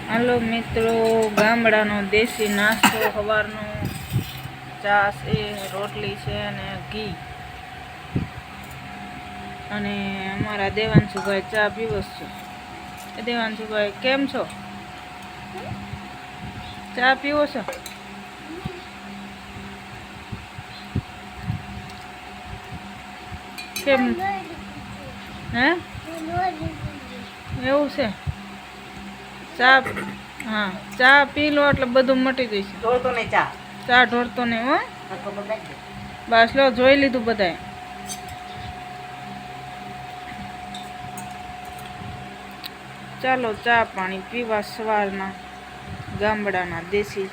હાલો મિત્રો, ગામડાનો દેશી નાસ્તો સવારનો ચા છે, રોટલી છે અને ઘી. અને અમારા દેવાંશુભાઈ ચા પીવો છો. દેવાંશુભાઈ કેમ છો? ચા પીવો છો? કેમ? હે એવું છે? ચા, હા, ચા પી લો એટલે બધું મટી જશે. ઢોળતો નહીં ચા. ચા ઢોળતો નહીં હો. બસ લો, જોઈ લીધું બધાય. ચાલો ચા પાણી પીવા સવારના ગામડાના દેશી.